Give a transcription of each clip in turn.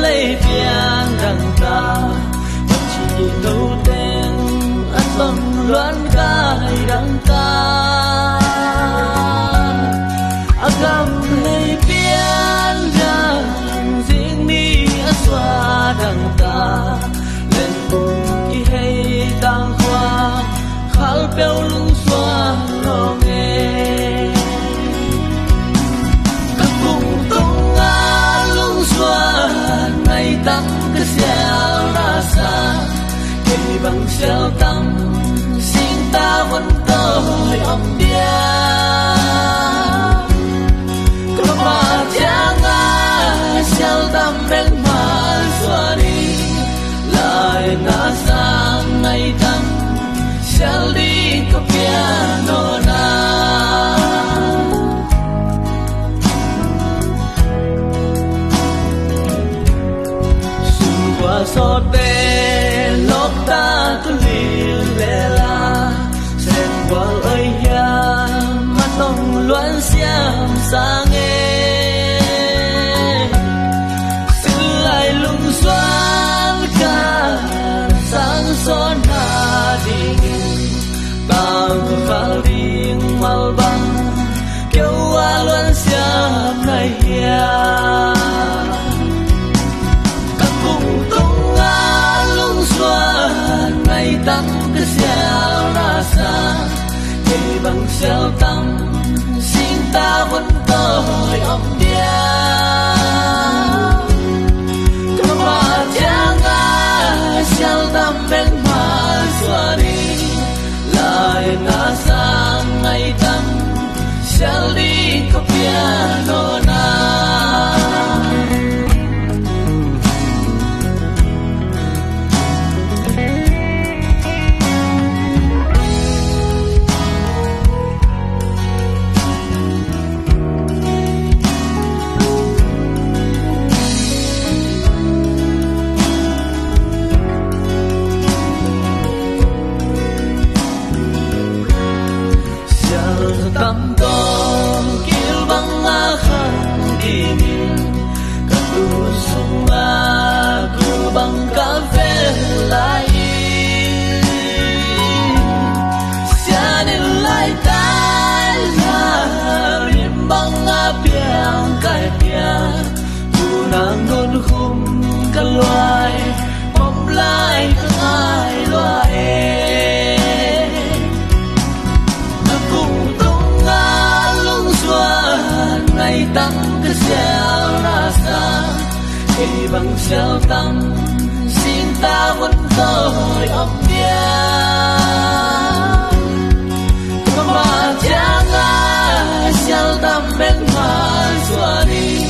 lấy biang đằng ta vẫn chỉ đâu tên ăn bầm loan gai đằng ta agam lấy biang đằng riêng mi xóa đằng ta lên cùng hay tang hoa khal bèo lung xóa lo nghe các cùng tung nga lung xóa ngày tắm cái xeo ra xa cây bằng xeo tắm xin ta vẫn tôi ông bia có mà chẳng ai xeo tắm bên mà xóa đi lại na sang ngày tắm xeo đi có piano na qua gió tê lót ta tu liu lệ la xem qua ơi ya mắt tông loan xiêm sang nghe xin lại lung xoan ca sang son na đi tang khal ding mal bang kêu wa loan xiêm này ya ngày tắm cái xeo ra xa cây bằng xeo tắm xin ta vẫn tôi ông bia có mà chẳng ai xeo tắm bên mà xóa đi lại na sang ngày tắm xeo đi có piano na tâm con kêu băng khăn đi các tu sung cứ bằng cà phê lại xa đến lại tay là riêng băng biang cài bia tu nàng đôn khum cả loài bóng lại ai loài ngày tắm cái xeo ra xa cây bằng xeo tắm xin ta vẫn tôi ông bia có mà chẳng ai xeo tắm bên mà xóa đi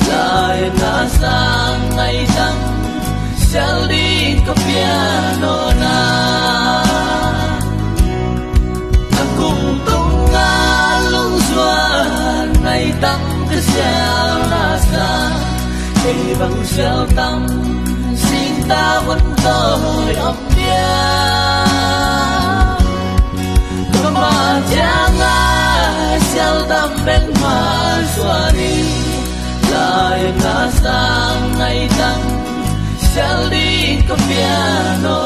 lại na sang ngày tắm xeo đi có piano na cùng tung nga lung xóa ngày tắm cái xeo ra xa cây bằng xeo tắm xin ta vẫn tôi ông bia có mà chẳng ai xeo tắm bên mà xóa đi lại na sang ngày tắm xeo đi có piano